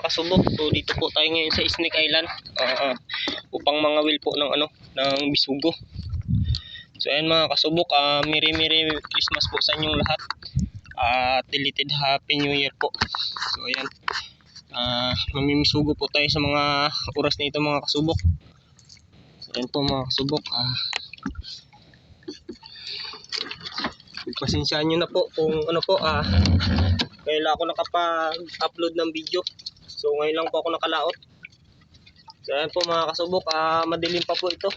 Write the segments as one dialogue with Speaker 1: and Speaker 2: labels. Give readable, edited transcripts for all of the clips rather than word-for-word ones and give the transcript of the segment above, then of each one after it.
Speaker 1: kasubok. So dito po tayo ngayon sa Snake Island upang mga will po ng ng bisugo. So ayan mga kasubok, Merry Christmas po sa inyong lahat. Deleted Happy New Year po. So ayan, mamimisugo po tayo sa mga oras na ito mga kasubok. So ayan po mga kasubok, pasensyaan nyo na po kung kailan ako nakapag-upload ng video. So ngayon lang po ako nakalaot. So ayan po mga kasubok, madilim pa po ito.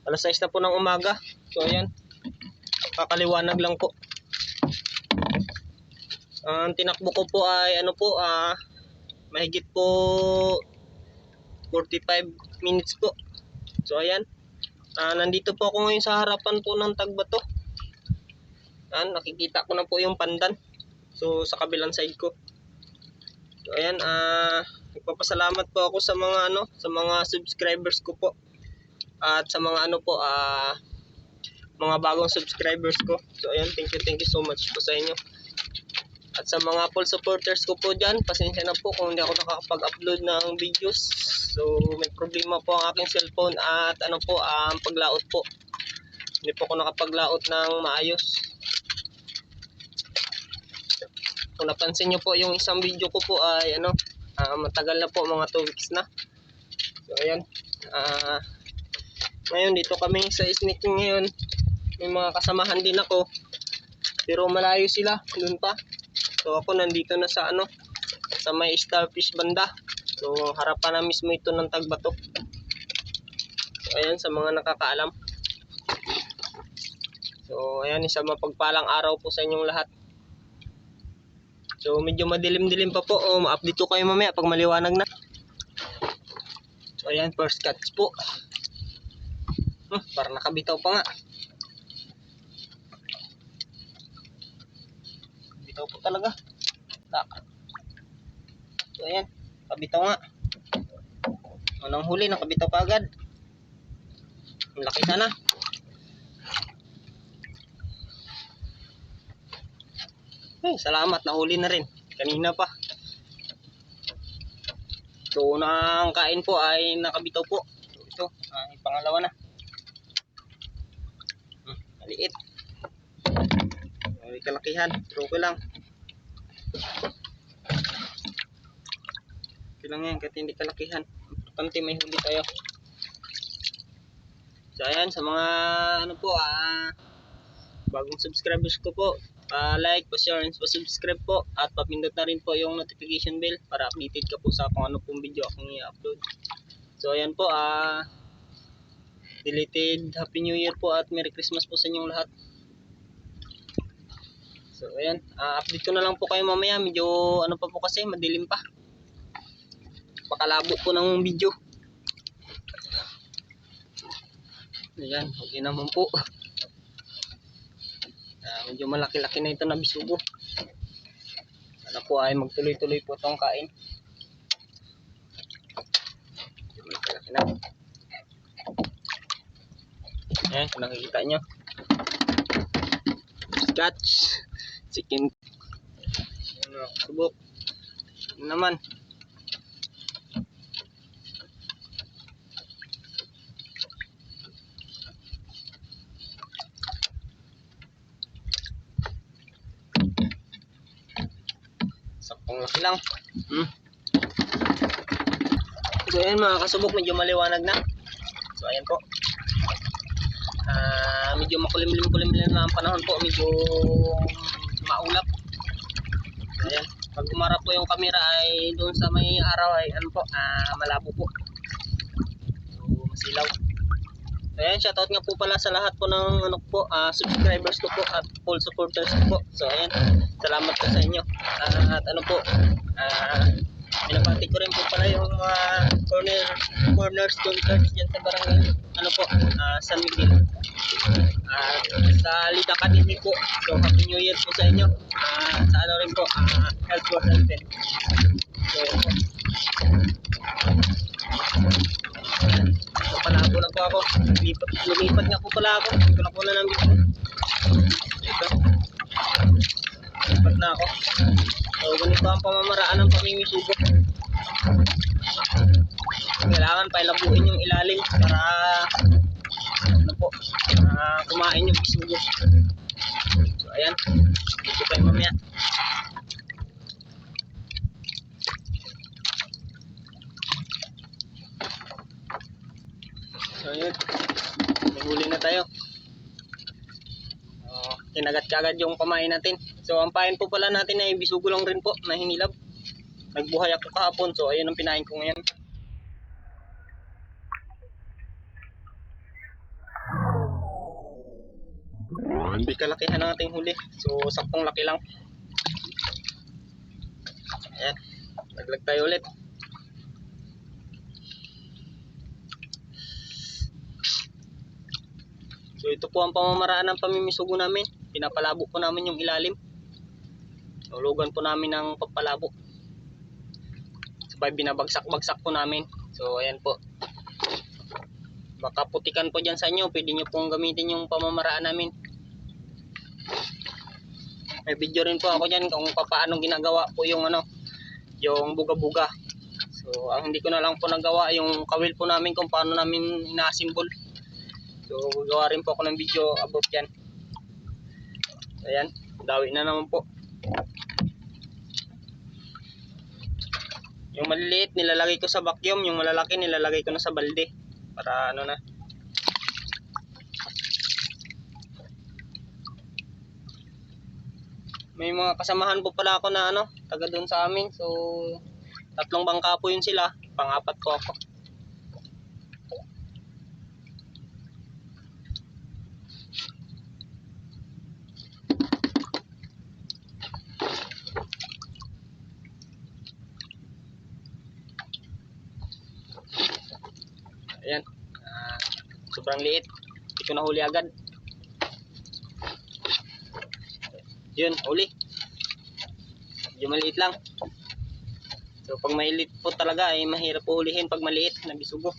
Speaker 1: Alas 6 na po ng umaga. So ayan, kakaliwanag lang po. Ang tinakbo ko po ay mahigit po 45 minutes po. So ayan, nandito po ako ngayon sa harapan po ng Tagbato. Nakikita ko na po yung pandan. So sa kabilang side ko. So ayan, nagpapasalamat po ako sa mga sa mga subscribers ko po. At sa mga mga bagong subscribers ko. So ayan, thank you so much po sa inyo. At sa mga full supporters ko po dyan, pasensya na po kung hindi ako nakakapag-upload ng videos. So may problema po ang aking cellphone at ang paglaot po. Hindi po ako nakapaglaot ng maayos. Kung napansin nyo po yung isang video ko po ay matagal na po, mga 2 weeks na. So ayan, ngayon dito kami sa Snake ngayon. May mga kasamahan din ako, pero malayo sila doon pa. So ako nandito na sa sa may Starfish banda. So harapan na mismo ito ng Tagbato. So ayan, sa mga nakakaalam. So ayan, isang mapagpalang araw po sa inyong lahat. So medyo madilim-dilim pa po. Ma-update ko kayo mamaya pag maliwanag na. So ayan, first catch po. Parang nakabitaw pa nga. Bitaw po talaga. So ayan, kabitaw nga. Unang huli, nakabitaw pa agad. Ang laki sana. Salamat, nahuli na rin. Kanina pa. So unang kain po ay nakabitaw po. So ito, pangalawa na. Maliit. May kalakihan, pero okay lang. Okay lang yan, kahit hindi kalakihan. Importante may huli tayo. So ayan, sa mga bagong subscribers ko po, like, pa-share, and pa-subscribe po. At papindot na rin po yung notification bell para updated ka po sa kung ano pong video akong i-upload. So ayan po, deleted Happy New Year po at Merry Christmas po sa inyong lahat. So ayan, update ko na lang po kayo mamaya. Medyo pa po kasi, madilim pa. Pakalabo po ng video. Ayan, okay naman po. Medyo malaki-laki na ito na bisugo. Sana po ay magtuloy-tuloy po itong kain. Medyo malaki-laki na. Ayan, kung nakikita nyo. Catch. Chicken. Subok. Ano naman. Sakong laki lang. So ayan mga kasubok, medyo maliwanag na. So ayan po. Medyo makulimlim na ang panahon po. Medyo maulap. Ayan. Pag umarap po yung camera ay doon sa may araw ay malabo po. So masilaw. So ayan, shoutout nga po pala sa lahat po ng subscribers ko po at full supporters ko po. So ayan, salamat po sa inyo. At pinapati ko rin po pala yung mga corners church dyan sa barangay San Miguel. Sa Lida Academy po. So Happy New Year po sa inyo. Sa rin po, health for health. So ayan po. Palabo lang po ako. Lumipat nga po pala ako. Hindi ko na po na ng video. Ito. Lumipat na ako. So ganito ang pamamaraan ng pamimisugo. kailangan pailabuin yung ilalim para ano po, kumain yung bisugo. So ayan, dito pa yung mamaya. So yun, nahuli na tayo. Kinagat kagad yung pamain natin. So ang pain po pala natin ay bisugo lang rin po na hinilab. Nagbuhay ako kahapon, so ayun ang pinain ko ngayon. Hindi kalakihan ang ating huli, so saktong laki lang. Ayan, naglag tayo ulit. So ito po ang pamamaraan ng pamimisugo namin. Pinapalabo po namin yung ilalim. Nulugan po namin ng pagpalabo. Sabay binabagsak-bagsak po namin. So ayan po. Baka putikan po dyan sa inyo. Pwede nyo pong gamitin yung pamamaraan namin. May video rin po ako dyan kung paano ginagawa po yung yung buga-buga. So ang hindi ko na lang po nagawa yung kawil po namin kung paano namin ina-assemble. So gagawa rin po ako ng video about yan. Ayan, dawi na naman po. Yung maliliit nilalagay ko sa vacuum, yung malalaki nilalagay ko na sa balde para ano na. May mga kasamahan po pala ako na taga doon sa amin. So 3 bangka po yun sila, pang-4 po ako. Ayan, sobrang liit, hindi ko nahuli agad. Yun, huli. Medyo maliit lang. So pag maliit po talaga ay mahirap po hulihin pag maliit na bisugo.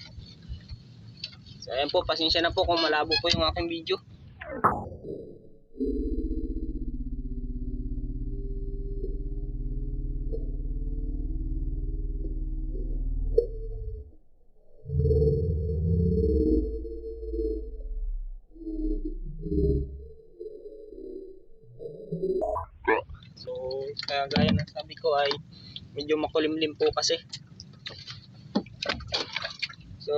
Speaker 1: So ayan po, pasensya na po kung malabo po yung aking video. So kaya gaya ng sabi ko ay medyo makulimlim po kasi. So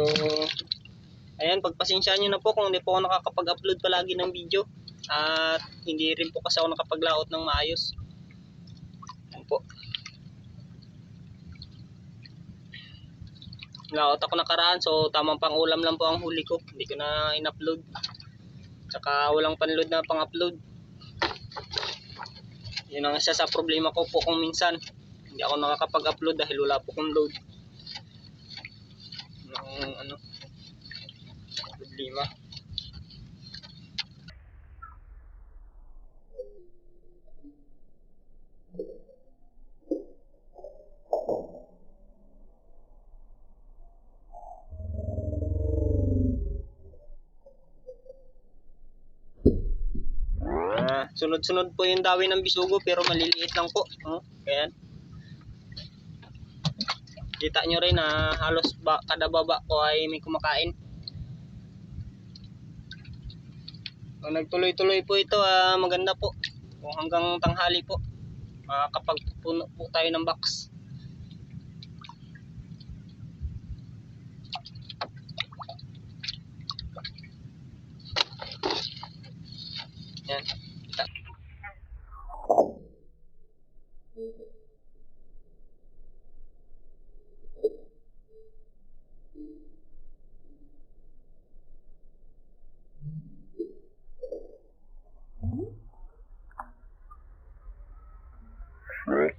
Speaker 1: ayan, pagpasensyaan nyo na po kung hindi po ako nakakapag-upload palagi ng video. At hindi rin po kasi ako nakapaglaot ng maayos. Ayan po. Laot ako nakaraan, so tamang pang ulam lang po ang huli ko. Hindi ko na in-upload. Tsaka walang panload na pang-upload. Yun ang isa sa problema ko po kung minsan hindi ako nakakapag-upload dahil wala po kong load. Problema. Sunod-sunod po yung dawi ng bisugo pero maliliit lang po. Ayan. Kita nyo rin na halos kada baba ko ay may kumakain. Kung nagtuloy-tuloy po ito, maganda po. Kung hanggang tanghali po, kapag puno po tayo ng box. Yan. Kita.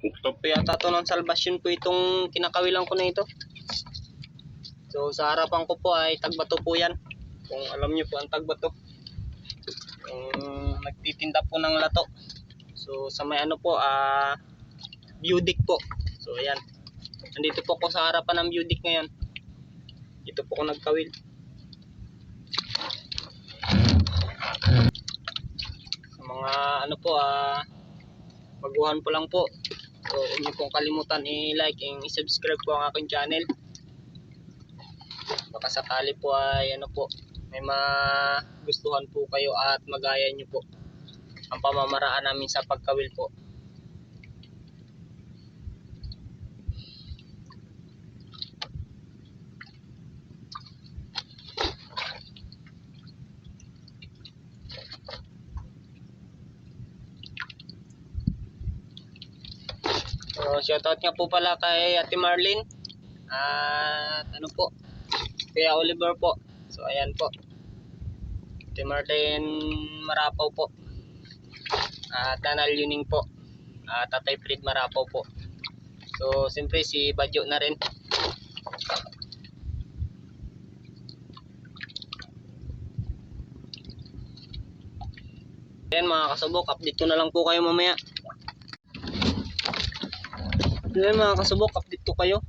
Speaker 1: Ito po yata ito ng salvation po itong kinakawilan ko na ito. So sa harapan ko po ay tagbato po yan. Kung alam nyo po ang tagbato. Yung nagtitinda po ng lato. So sa may po, Budic po. So ayan. Nandito po ako sa harapan ng Budic ngayon. Dito po ako nagkawil. Sa mga po, baguhan po lang po. So huwag niyo pong kalimutan i-like and i-subscribe po ang aking channel. baka sakali po ay ano po, may magustuhan po kayo at magaya nyo po ang pamamaraan namin sa pagkawil po. So, shoutout nga po pala kay Ate Marlene at ano po, Kuya Oliver po. So ayan po, Ate Marlene Marapaw po at Nanal Yuning po at Tatay Fred Marapaw po. So siyempre si Badyo na rin. Ayan mga kasubok, update ko na lang po kayo mamaya. Ayan mga kasubok, update ko kayo.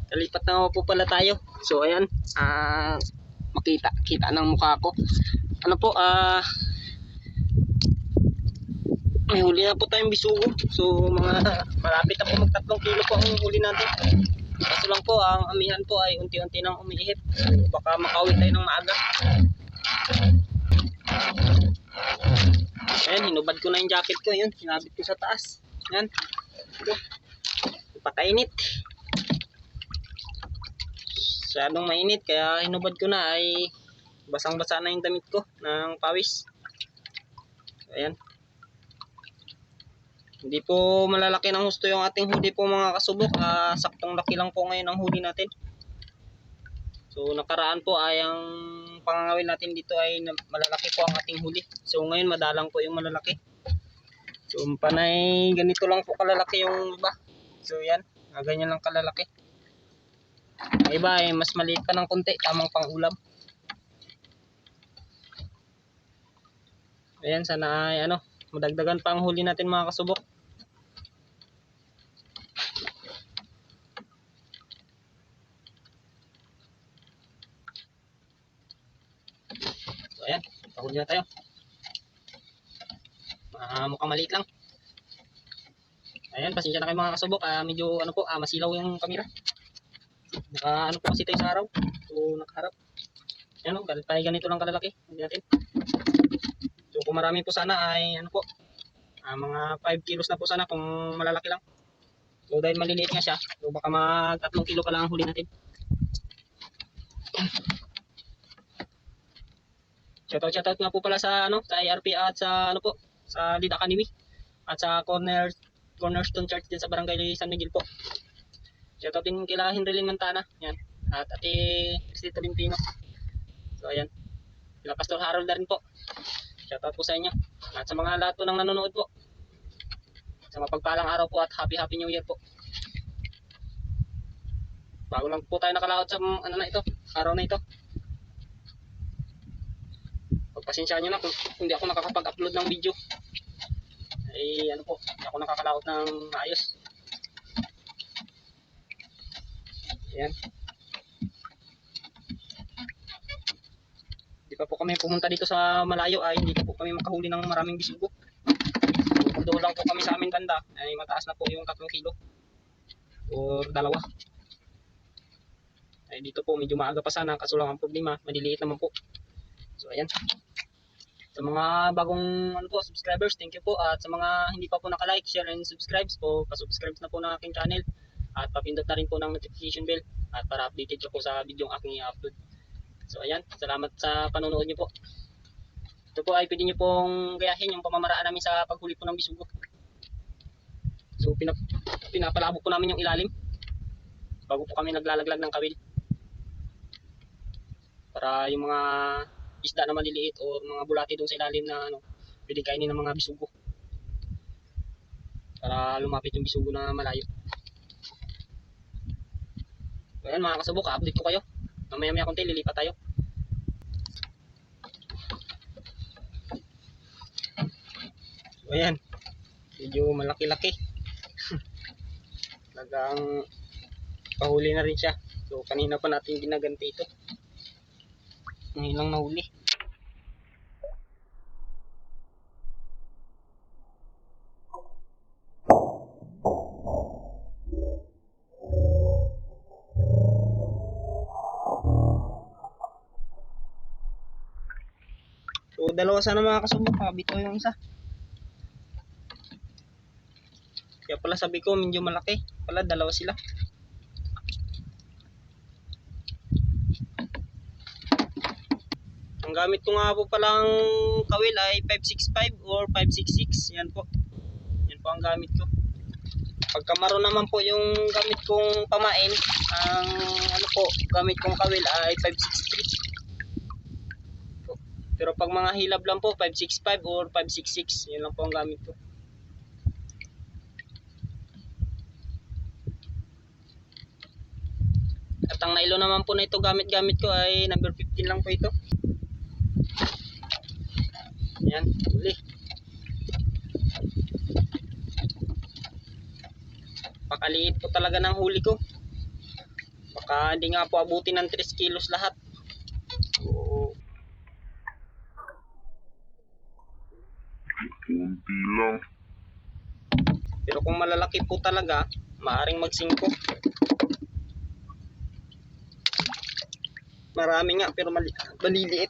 Speaker 1: Nalipat na po pala tayo. So ayan, kita ng mukha ko. Ano po, may huli na po tayong bisugo. So mga malapit na po mag 3 kilo po ang huli natin. Kaso lang po, ang amihan po ay unti-unti nang umiihip. So, baka makawit tayo ng maaga. Ayan, hinubad ko na yung jacket ko. Yun, sinabit ko sa taas. Ayan. Ito. Patainit. Masyadong mainit kaya hinubad ko na ay basang-basa na yung damit ko ng pawis. Ayan. Hindi po malalaki ng husto yung ating huli po mga kasubok. Saktong laki lang po ngayon ang huli natin. So nakaraan po ay ang pangangawil natin dito ay malalaki po ang ating huli. So ngayon madalang po yung malalaki. So panay ganito lang po kalalaki yung iba. So yan, ganyan lang kalalaki. Ang iba ay mas maliit pa ng konti, tamang pang ulam. Ayan, sana ay madagdagan pa ang huli natin mga kasubok. So ayan, pahuli na tayo. Mukhang maliit lang. Ayan, pasensya na kayo mga kasubok. Medyo masilaw yung camera. Naka po kasi tayo sa araw. So nakaharap. Ayan ganito lang kalalaki. Hindi natin. So kung marami po sana ay mga 5 kilos na po sana kung malalaki lang. So dahil maliliit nga siya, so baka mag 3 kilo pa lang ang huli natin. Shoutout nga po pala sa sa IRP at sa sa Lead Academy at sa Cornerstone Church din sa Barangay San Miguel po. Shoutout din kila Henrylin Montana, yan. At Ate Cristi Tolentino. So ayan. Kila Pastor Harold na rin po. Shoutout po sa inyo. At sa mga lahat po ng nanonood po. Sa mapagpalang araw po at happy New Year po. Bago lang po tayo nakalaot sa araw na ito. Pagpasensyaan nyo na kung hindi ako nakakapag-upload ng video. Ay hindi ako nakakalaot ng maayos. Ayan. Hindi pa po kami pumunta dito sa malayo ay hindi po kami makahuli ng maraming bisugo. So, doon lang po kami sa aming banda ay mataas na po yung 3 kilo. Or 2. Ay dito po medyo maaga pa sana kaso lang ang problema, maliliit naman po. So ayan. Sa mga bagong subscribers, thank you po. At sa mga hindi pa po naka-like, share and subscribe po, pa-subscribe na po ng aking channel. At papindot na rin po ng notification bell at para updated po sa video ang aking i-upload. So ayan, salamat sa panonood niyo po. Ito po ay pwede niyo pong gayahin yung pamamaraan namin sa paghuli po ng bisugo. So pinapalabo po namin yung ilalim bago po kami naglalaglag ng kawil. Para yung mga isda na maliliit o mga bulati doon sa ilalim na pwede kainin ng mga bisugo. Para lumapit yung bisugo na malayo. So ayan mga kasubok, update ko kayo. Mamaya konti lilipat tayo. So ayan, medyo malaki-laki. Talagang pahuli na rin siya. So kanina pa natin ginaganti ito. Ngayon lang nahuli. dalawa sana mga kasubo, bitaw yung isa. Kaya pala sabi ko medyo malaki. Pala dalawa sila. Ang gamit ko nga po palang kawil ay 565 or 566. Yan po. Yan po ang gamit ko. Pagkamaro naman po yung gamit kong pamain, ang ano po, gamit kong kawil ay 563. Pero pag mga hilab lang po, 565 or 566. Yan lang po ang gamit ko. At ang nylon naman po na ito gamit ko ay number 15 lang po ito. Yan, huli. Pakaliit po talaga ng huli ko. Baka hindi nga po abutin ng 3 kilos lahat. So,
Speaker 2: Kunti lang.
Speaker 1: pero kung malalaki po talaga, maaring mag-5. Marami nga pero maliliit.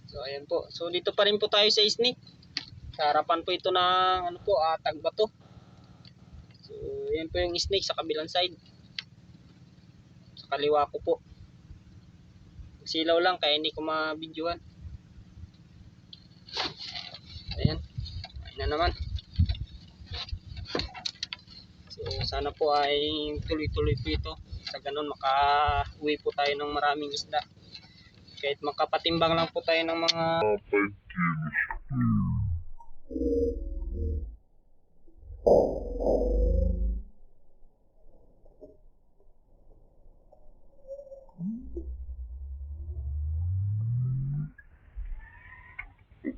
Speaker 1: So ayan po. So dito pa rin po tayo sa snake. Sa harapan po ito ng ano po, tagbato. So ayan po yung snake sa kabilang side. Sa kaliwa ko po. Silaw lang kaya hindi ko ma-videoan. Ayan. Ayan na naman. So sana po ay tuloy-tuloy po ito. Sa ganun maka-uwi po tayo ng maraming isda. Kahit makapatimbang lang po tayo ng mga
Speaker 2: 5 kilos.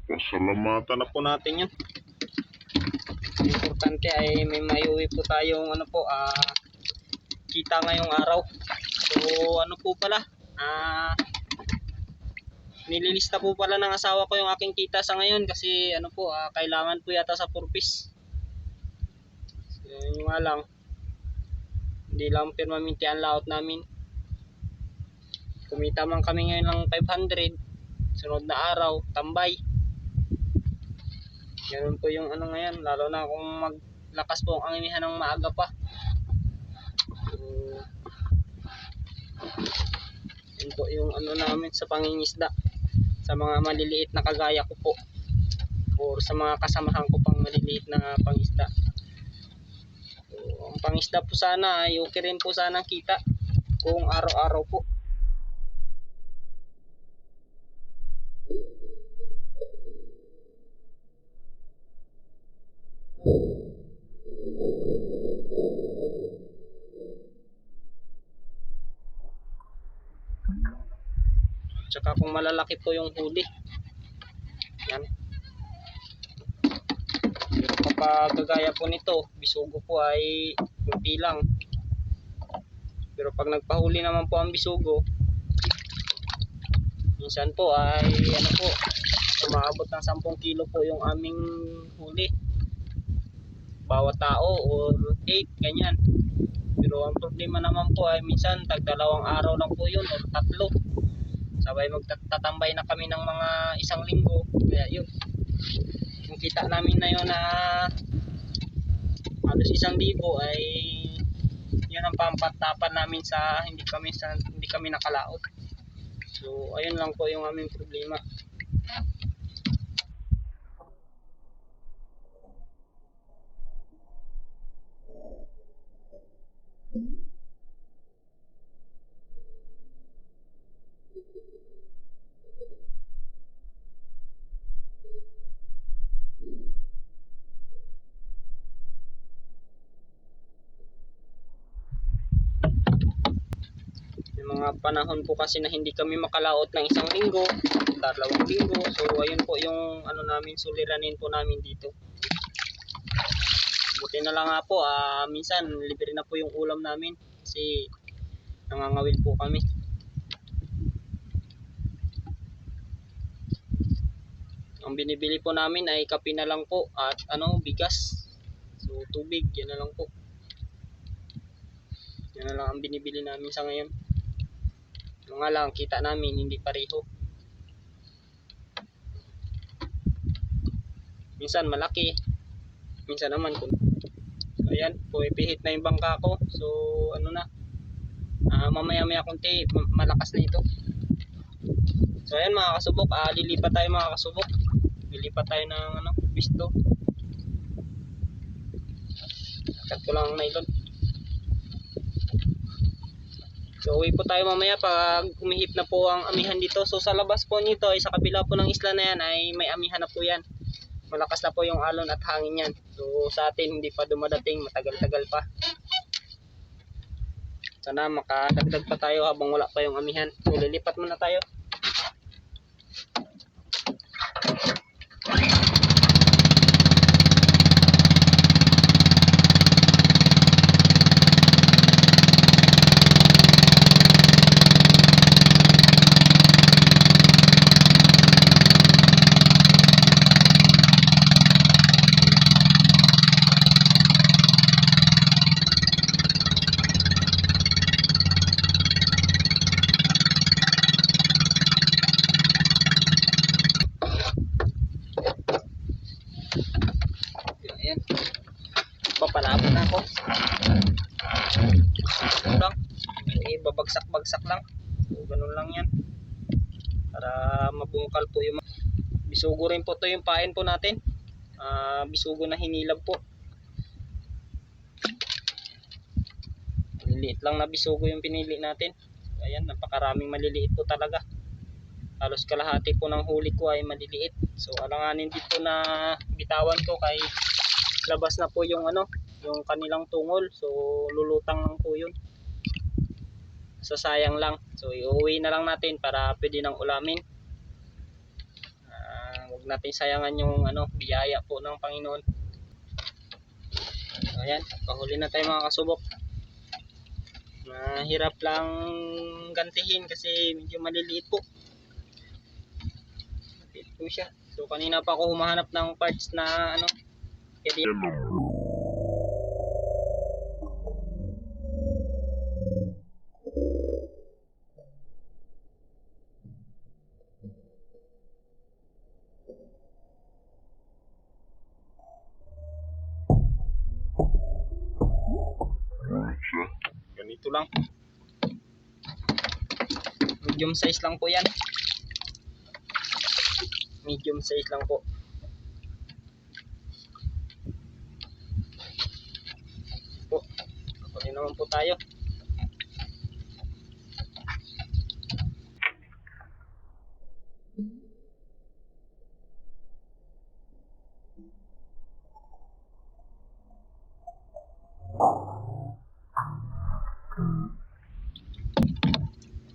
Speaker 2: Pasalamatan
Speaker 1: na po natin yun. Importante ay may maiuwi po tayong ano po, kita ngayong araw. So ano po pala, nililista po pala ng asawa ko yung aking kita sa ngayon kasi ano po, kailangan po yata sa purpose. So yun nga lang, hindi lang permanente ang layout namin. Kumita man kami ngayon ng 500, sunod na araw tambay. Ganun po yung ano ngayon, lalo na kung maglakas po ang inihan ng maaga pa. So, yun po yung ano namin sa pangingisda sa mga maliliit na kagaya ko po or sa mga kasamahan ko pang maliliit na pangisda. So, ang pangisda po sana ay okay rin po sana kita kung araw-araw po. Tsaka kung malalaki po yung huli. Yan. Pero kapag kagaya po nito, bisugo po ay kunti lang. Pero pag nagpahuli naman po ang bisugo, minsan po ay ano po, umaabot ng 10 kilo po yung aming huli. Bawat tao or 8, ganyan. Pero ang problema naman po ay minsan tag 2 araw lang po yun or 3. Sabay magtatambay na kami ng mga 1 linggo. Kaya yun, yung kita namin na yun na halos 1,000 ay yun ang pampatapan namin sa hindi kami nakalaot. So ayun lang po yung aming problema. Mga panahon po kasi na hindi kami makalaot ng 1 linggo, 2 linggo. So ayun po yung ano namin, suliranin po namin dito. Buti na lang nga po, minsan libre na po yung ulam namin kasi nangangawil po kami. Ang binibili po namin ay kape na lang po at bigas. So tubig, yan na lang po. Yan na lang ang binibili namin sa ngayon. Yung nga lang, kita namin hindi pareho. Minsan malaki, minsan naman so ayan, pumipihit na yung bangka ko. So ano na, mamaya maya konti malakas na ito. So ayan mga kasubok, lilipat tayo mga kasubok. Lilipat tayo ng pisto. Cut ko lang ang nylon. So uwi po tayo mamaya pag umihip na po ang amihan dito. So sa labas po nito ay sa kabila po ng isla na yan ay may amihan na po yan. Malakas na po yung alon at hangin yan. So sa atin hindi pa dumadating, matagal-tagal pa. Sana makadagdag pa tayo habang wala pa yung amihan. So lilipat muna tayo. Ayan. Papalapot na ako. Lang. Babagsak-bagsak lang. So, ganun lang yan. Para mabungkal po yung bisugo rin po to yung pain po natin. Bisugo na hinilab po. Maliliit lang na bisugo yung pinili natin. So, ayan, napakaraming maliliit po talaga. Halos kalahati po ng huli ko ay maliliit. So alanganin dito na bitawan ko kay labas na po yung yung kanilang tungol. So lulutang lang po yun. So sayang lang. So iuwi na lang natin para pwede nang ulamin. Huwag natin sayangan yung biyaya po ng Panginoon. So ayan, pahuli na tayo mga kasubok. Mahirap lang gantihin kasi medyo maliliit po. Po siya. So kanina pa ako humahanap ng parts na kaya ganito lang. Medium size lang po yan. Medium size lang po. Kunin naman po tayo.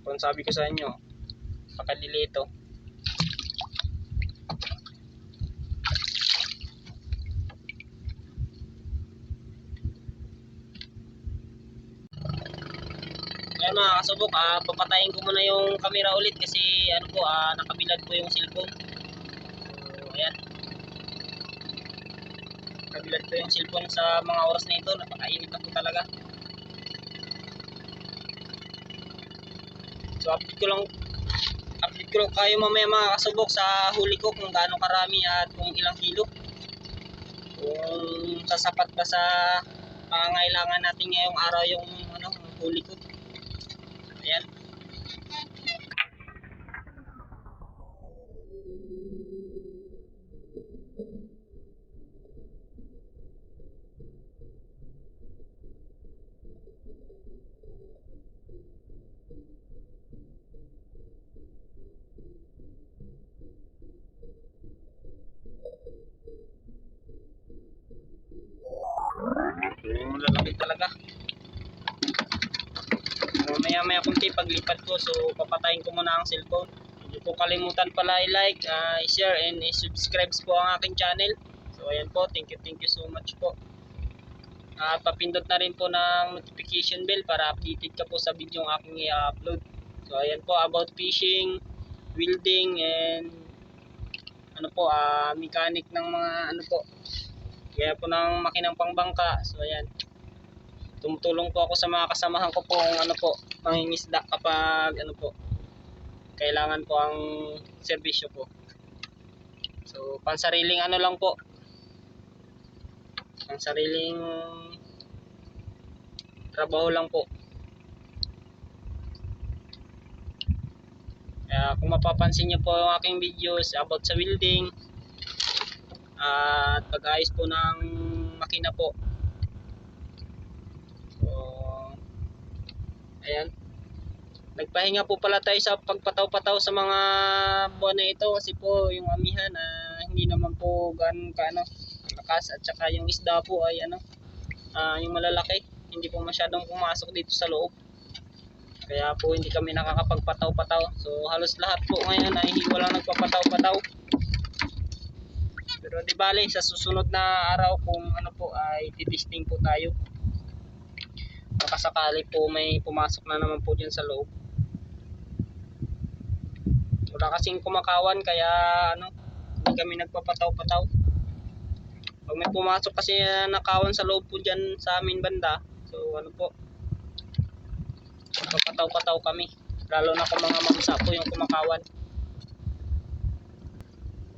Speaker 1: Kung sabi ko sa inyo, pakadili ito. Ayan mga kasubok, papatayin ko muna yung camera ulit kasi nakabilad po yung cellphone. So ayan, nakabilad po yung cellphone sa mga oras na ito. Napakainit na po talaga. So update ko kayo mamaya mga kasubok sa huli ko kung gaano karami at kung ilang kilo. Kung sasapat ba sa pangangailangan natin ngayong araw yung huli ko. Ayan. Lalaki talaga. Maya kunti paglipat ko, so papatayin ko muna ang cellphone. Hindi po kalimutan pala i-like, i-share and i-subscribe po ang aking channel. So ayan po, thank you so much po. At papindot na rin po ng notification bell para updated ka po sa video ng aking i-upload. So ayan po, about fishing, welding and mechanic ng mga kaya po ng makinang pangbangka. So ayan, tumutulong po ako sa mga kasamahan ko pong mangingisda kapag kailangan po ang serbisyo po. So pansariling lang po, Ang sariling trabaho lang po. Kaya kung mapapansin niyo po yung aking videos about sa welding at pag-ayos po ng makina po. So, ayan. Nagpahinga po pala tayo sa pagpataw-pataw sa mga buwan na ito kasi po yung amihan hindi naman po ganun kaano lakas, at saka yung isda po ay yung malalaki hindi po masyadong pumasok dito sa loob, kaya po hindi kami nakakapagpataw-pataw. So halos lahat po ngayon ay walang nagpapataw-pataw, pero di bale sa susunod na araw kung po ay titesting po tayo, makasakali po may pumasok na naman po dyan sa loob. Wala kasing kumakawan kaya hindi kami nagpapataw-pataw. Pag may pumasok kasi nakawan sa loob po dyan sa amin banda, so papataw-pataw kami, lalo na kung mga mamsa po yung kumakawan.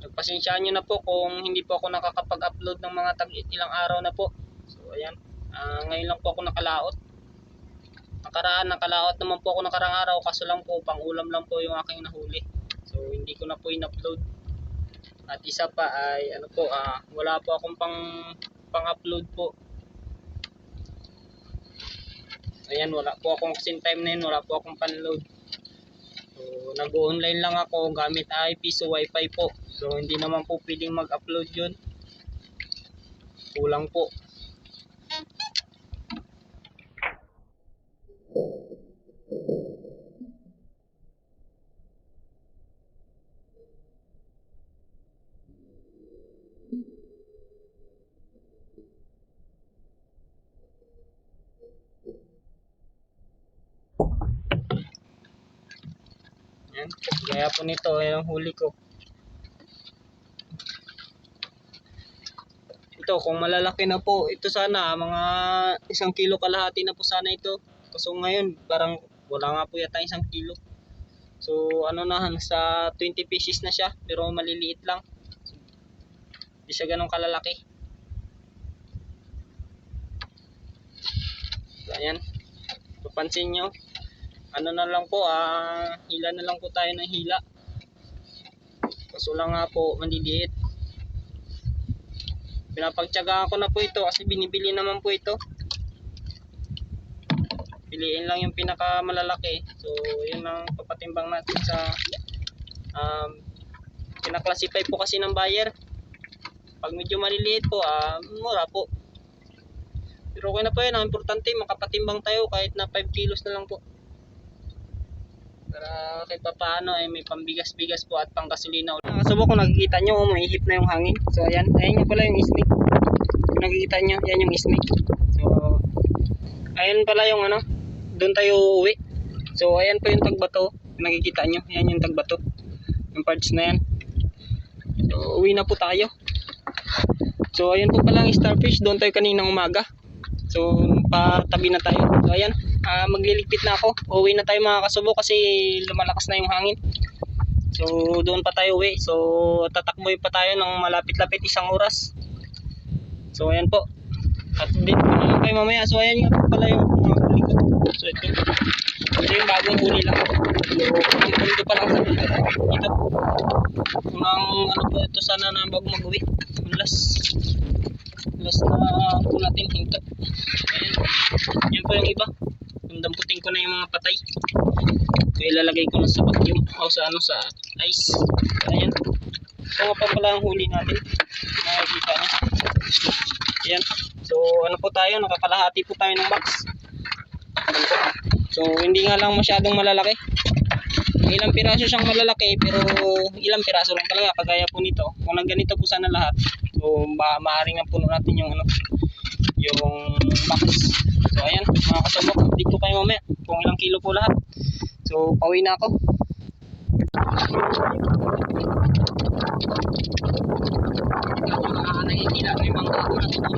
Speaker 1: Pagpasensyaan nyo na po kung hindi po ako nakakapag-upload ng mga ilang araw na po. So ayan, ngayon lang po ako nakalaot. Nakalaot naman po ako nakarang araw, kaso lang po pang ulam lang po yung aking nahuli, so hindi ko na po in-upload. At isa pa ay wala po akong pang-upload po. Ayan, wala po akong kasing time na yun, wala po akong pan-load. So nag-online lang ako gamit IP, so wifi po. So hindi naman po pwedeng mag-upload yun, kulang po. Yan, gaya po nito yung huli ko. Ito kung malalaki na po ito, sana mga 1 kilo kalahati na po sana ito. Kaso ngayon parang wala nga po yata 1 kilo. So sa 20 pieces na siya, pero maliliit lang. Hindi siya ganun kalalaki. So ayan, papansin nyo, na lang po, hila na lang po tayo ng hila. Kaso lang nga po maliliit. Pinapagtyagaan ko na po ito kasi binibili naman po ito. Piliin lang yung pinakamalalaki. So yun ang papatimbang natin sa pinaklasify po kasi ng buyer. Pag medyo maliliit po, mura po. Pero okay na po yun. Ang importante makapatimbang tayo kahit na 5 kilos na lang po. Para kahit pa paano ay may pambigas-bigas po at panggasolina. Nakasubok kung nakikita nyo, maihip na yung hangin. So ayan, ayan yung pala yung snake. Kung nakikita nyo, yan yung snake. So ayan pala yung doon tayo uwi. So ayan po yung tagbato. Nakikita nyo, ayan yung tagbato. Yung parts na yan. So uwi na po tayo. So ayan po pala ang starfish. Doon tayo kaninang umaga. So patabi na tayo. So ayan, magliligpit na ako. Uwi na tayo mga kasubo kasi lumalakas na yung hangin. So doon pa tayo uwi. So tatakboy pa tayo ng malapit-lapit 1 oras. So ayan po. At dito na lang tayo mamaya. So ayan nga po pala yung huli ko. So ito yung bagong huli lang. So ito pa lang sa ito. Kung ito sana na bago mag-uwi. Last na po natin hinto. Ayan. Yan po yung iba. Damputin ko na yung mga patay. So ilalagay ko na sa vacuum o sa ice. Ayan. Ito nga pa pala ang huli natin. Nakikita nyo. Ayan. So po tayo, nakakalahati po tayo ng box. So hindi nga lang masyadong malalaki. Ilang piraso siyang malalaki, pero ilang piraso lang talaga kagaya po nito. Kung nagganito po sana lahat, so maaaring nga puno natin yung yung box. So ayan mga kasubok, dito kayo mamaya kung ilang kilo po lahat. So pauwi na ako. Nakikita ko yung mga bago na ito.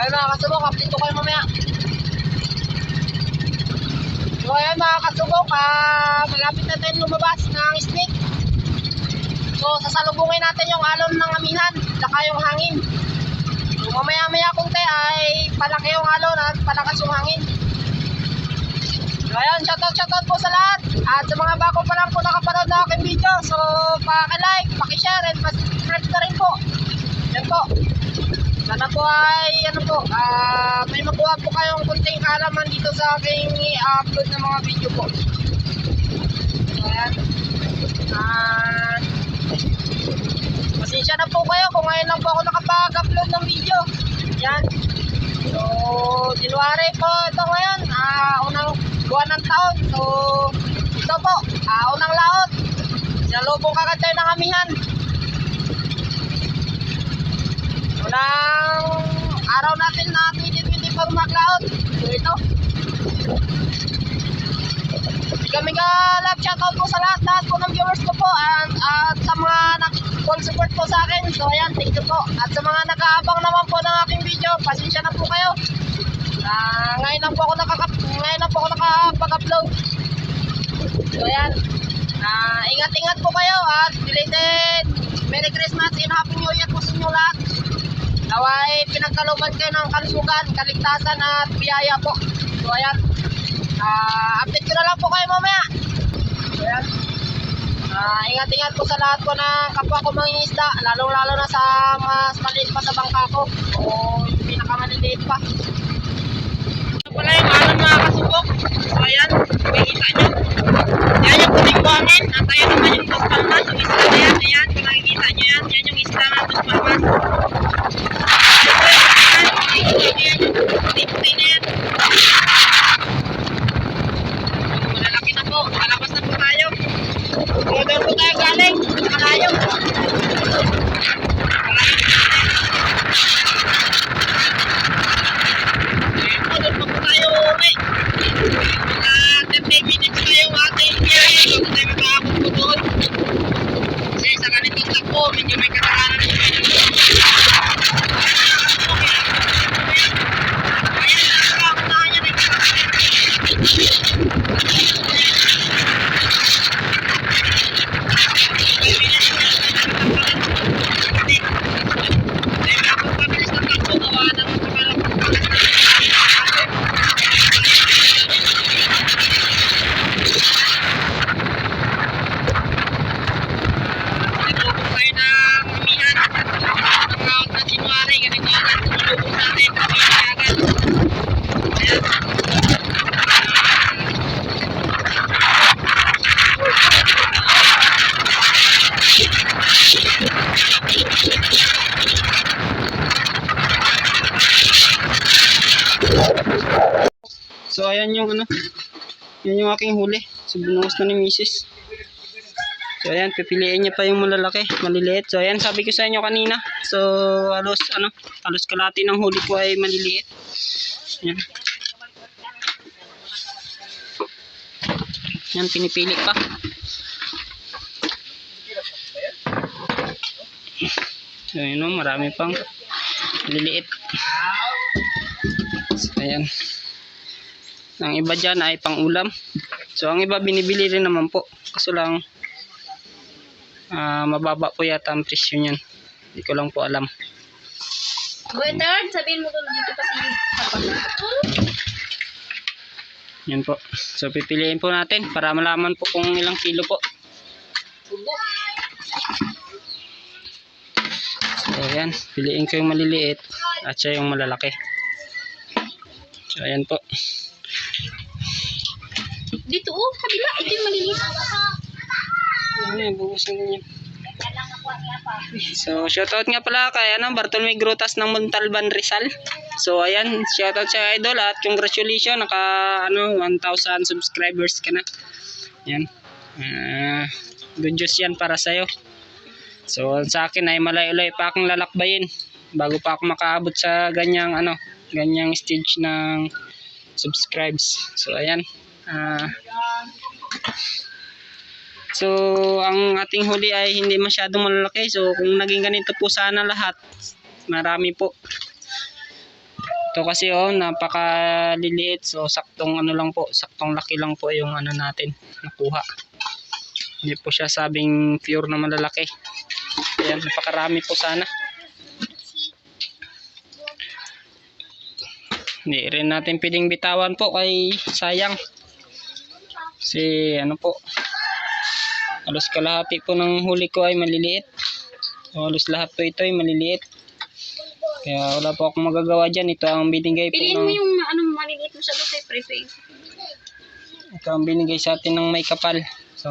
Speaker 1: Ayun mga kasubok, update ko kayo mamaya. So ayun mga kasubok, malapit na tayo lumabas ng snake. So sasalubungin natin yung alon ng amihan, saka yung hangin. So mamaya-maya konti ay palaki yung alon at palakas yung hangin. So ayun, shoutout po sa lahat. At sa mga bago pa lang po nakapanood na aking video, so paki-like, paki-share, and subscribe na rin po. Yan po. Sana po ay may makuha po kayong kunting kaalaman dito sa aking i-upload ng mga video po. So ayan. Pasensya na po kayo kung ngayon lang po ako nakapag-upload ng video. Yan. So, January po ito ngayon. Unang buwan ng taon. So, ito po. Unang laot. Sinalubong kagad tayo ng amihan. Unang araw natin na 2024 maglaot. So, ito. Mega love shoutout po sa lahat po ng viewers ko po at sa mga full support po sa akin. So ayan, thank you po. At sa mga nag-aabang naman po ng aking video, pasensya na po kayo. Ngayon lang po ako nakapag-upload. So ayan. Ingat-ingat po kayo at belated Merry Christmas and Happy New Year po sa inyo lahat. Naway pinagkalooban kayo ng kalusugan, kaligtasan at biyaya po. So ayan. Update ko na lang po kayo mamaya. Ayan. Ingat-ingat po sa lahat po ng kapwa ko mangingisda, lalong-lalo na sa mas maliit pa sa bangka ko o yung pinakamaliliit pa. Ito pala yung alon mga kasubok. So ayan, makikita nyo. Ayan yung puting buhangin. At ayan naman yung Dos Palmas, yung isla na yan. Ayan, kung nakikita nyo yan, yan yung isla ng Dos Palmas. Ayan, makikita nyo yan, yung puti-puti na yan. Malabas na po tayo. Doon po tayo galing. Malayo. Doon po tayo uwi. Mga 10 minutes pa yung ating biyahe. Bago tayo makakapot po doon. Kasi sa ganitong takbo, medyo may katakaran. So ayan yung yan yung aking huli. So binuhos na ni Mrs. So ayan, pipiliin niya pa yung malalaki, maliliit. So ayan, sabi ko sa inyo kanina. So halos kalahati ng huli ko ay maliliit. Ayan. Yan, pinipili pa. So ayan, marami pang maliliit. So ayan. Ang iba dyan ay pang ulam. So ang iba binibili rin naman po. Kaso lang mababa po yata ang presyo niyan. Hindi ko lang po alam.
Speaker 3: Waiter, sabihin mo doon dito kasi
Speaker 1: Yan po. So pipiliin po natin para malaman po kung ilang kilo po. So ayan, piliin ko yung maliliit at siya yung malalaki. So ayan po.
Speaker 3: dito kabila, ito yung maliliit.
Speaker 1: Ayan, bukusin ko yan. So shoutout nga pala kay Bartolome Grutas ng Montalban, Rizal. So ayan, shoutout sa idol at congratulations, naka 1,000 subscribers ka na. Yan. Good news yan para sa'yo. So sa akin ay malayo-layo pa akong lalakbayin bago pa ako makaabot sa ganyang stage ng subscribes. So ayan. So ang ating huli ay hindi masyadong malalaki. So kung naging ganito po sana lahat, marami po. Ito kasi oh, napakaliliit. So saktong ano lang po, saktong laki lang po yung ano natin nakuha. Hindi po siya sabing pure na malalaki. Ayan, napakarami po sana. Hindi rin natin pwedeng bitawan po kay sayang. Kasi ano po, halos kalahati po ng huli ko ay maliliit. So, halos lahat po ito ay maliliit. Kaya wala po akong magagawa dyan. Ito ang binigay po
Speaker 3: Piliin mo yung ano, maliliit mo sa doon, prepaid.
Speaker 1: ito ang binigay sa atin ng may kapal. So,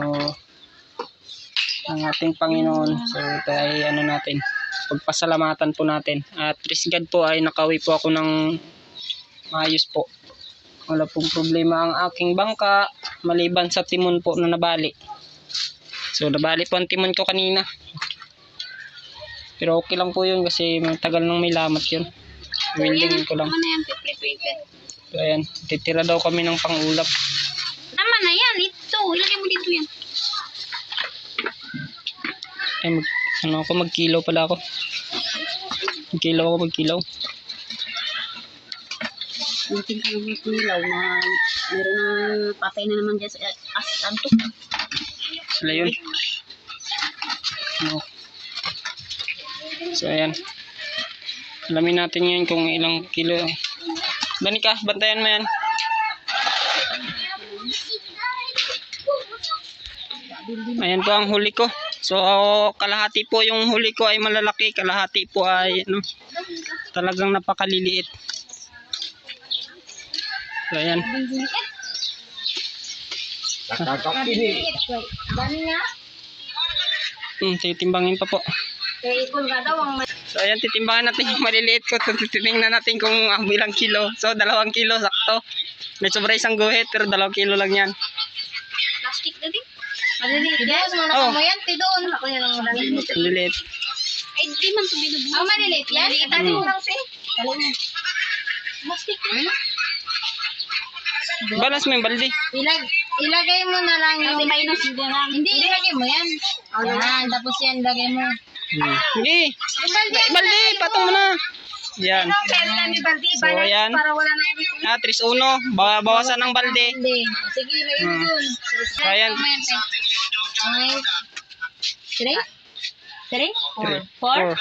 Speaker 1: ang ating Panginoon. So, ito ay ano natin, pagpasalamatan po natin. At praise God po ay nakawi po ako ng maayos po. Wala pong problema ang aking bangka maliban sa timon po na nabali. So nabali po ang timon ko kanina. Pero okay lang po yun kasi matagal nang may lamat yun. Welding ko lang.
Speaker 3: Tama na yan, prepaid.
Speaker 1: So ayan, titira daw kami ng pang-ulap.
Speaker 3: Tama na yan, ito. Ilagay mo dito yan.
Speaker 1: Ay, magkilaw pala ako. Magkilaw.
Speaker 3: Muntin ka naman kunilaw na meron ng patay na naman dyan sa anto.
Speaker 1: Sila yun. No. So ayan. Alamin natin ngayon kung ilang kilo. Danica, bantayan mo yan. Ayan po ang huli ko. So kalahati po yung huli ko ay malalaki. Kalahati po ay ano, talagang napakaliliit. So ayan.
Speaker 3: Dami nga.
Speaker 1: Titimbangin pa po.
Speaker 3: Kaya ipon ka daw ang
Speaker 1: So ayan, titimbangan natin yung maliliit ko. Titingnan natin kung bilang kilo. So 2 kilo sakto. May sobra isang guhit pero 2 kilo lang yan.
Speaker 3: plastic na din. Maliliit. Yes, muna mo yan. Tidoon. Ako yan ang maliliit.
Speaker 1: Maliliit.
Speaker 3: Ay, di man ito binubuhay. Ang maliliit yan? Dali mo lang siya. Dali mo. Plastic na.
Speaker 1: Balas mo yung balde.
Speaker 3: Ilagay mo na lang yung hindi, ilagay mo yan. Yan, tapos yan, ilagay mo.
Speaker 1: Sige. Balde, patong mo na. Yan. So, ayan.
Speaker 3: Para wala na yung
Speaker 1: 3-1. Bawasan ng balde.
Speaker 3: hindi. Sige, ilagay mo dun.
Speaker 1: So, ayan.
Speaker 3: Three? 4?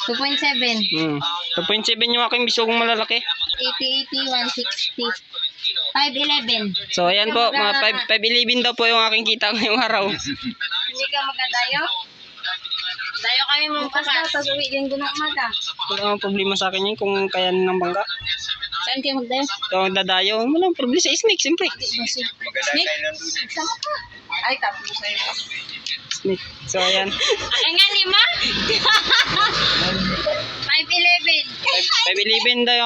Speaker 3: 2.7.
Speaker 1: 2.7 yung aking bisogong malalaki.
Speaker 3: 80, 160. 511.
Speaker 1: So, ayan po. Mga 5.11 daw po yung aking kita ngayong araw.
Speaker 3: Hindi ka magkadayo? Dayo kami mong kasal. Tapos uwi din ko ng umaga.
Speaker 1: Wala akong problema sa akin yun kung kaya ng bangka.
Speaker 3: Saan kayo magdayo?
Speaker 1: So, dadayo. Walang problema sa snake, siyempre.
Speaker 3: Snake? Sama ka. Ay, tapos sa'yo.
Speaker 1: Snake. So, ayan.
Speaker 3: Ay nga, 511.
Speaker 1: 5.11 daw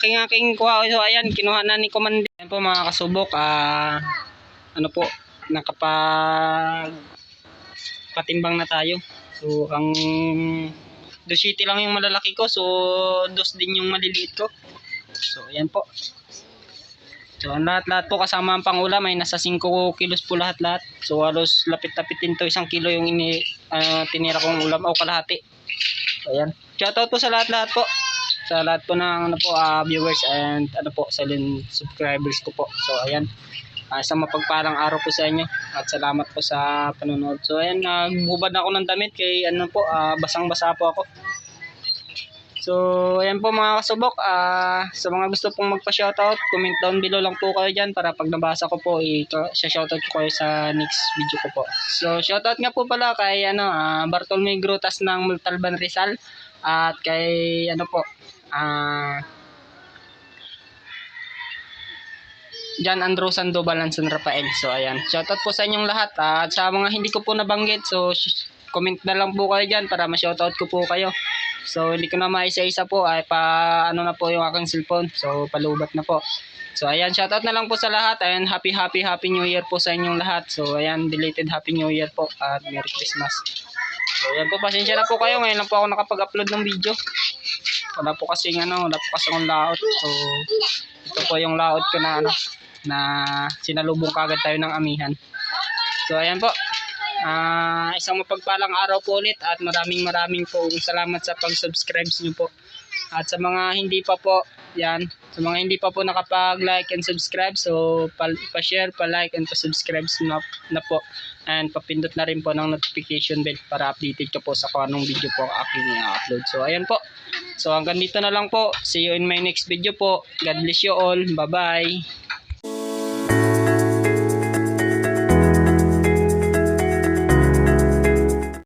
Speaker 1: yung aking kuha. So, ayan, kinuha na ni Commander. Ayan po mga kasubok. Ano po, patimbang na tayo. So, ang 2 lang yung malalaki ko. So, 2 din yung maliliit ko. So, ayan po. So, ang lahat po kasama ang pangulam ay nasa 5 kilos po lahat. So, halos lapit-lapitin to 1 kilo yung tinira kong ulam o kalahati. So, ayan. Shoutout po sa lahat po. Sa lahat po ng viewers and silent subscribers ko po. So, ayan. Isang mapagpalang araw po sa inyo at salamat po sa panonood. So ayan, naghubad na ako ng damit kay basang-basa po ako. So ayan po mga kasubok, sa mga gusto pong magpa-shoutout, comment down below lang po kayo dyan para pag nabasa ko po, i-shoutout ko kayo sa next video ko po. So shoutout nga po pala kay Bartolome Grutas ng Multalban Rizal at kay John Andrew Sandoval ng San Rafael. So ayan, shoutout po sa inyong lahat. At sa mga hindi ko po nabanggit, so comment na lang po kayo dyan para ma-shoutout ko po kayo. So hindi ko na maisa-isa po, ay na po yung aking cellphone. So palubat na po. So ayan, shoutout na lang po sa lahat. Ayan, happy New Year po sa inyong lahat. So ayan, belated Happy New Year po at Merry Christmas. So ayan po, pasensya na po kayo. Ngayon lang po ako nakapag-upload ng video. Wala po kasing akong layout. So ito po yung layout ko na sinalubong kagad tayo ng amihan. So ayan po, isang mapagpalang araw po ulit at maraming po salamat sa pag-subscribe niyo po.
Speaker 4: At sa mga hindi pa po, yan, sa mga hindi pa po nakapag-like and subscribe, so pa-share, pa-like, and pa-subscribe na po. And papindot na rin po ng notification bell para updated ka po sa kung anong video po ang aking i-upload. So ayan po. So hanggang dito na lang po. See you in my next video po. God bless you all. Bye-bye.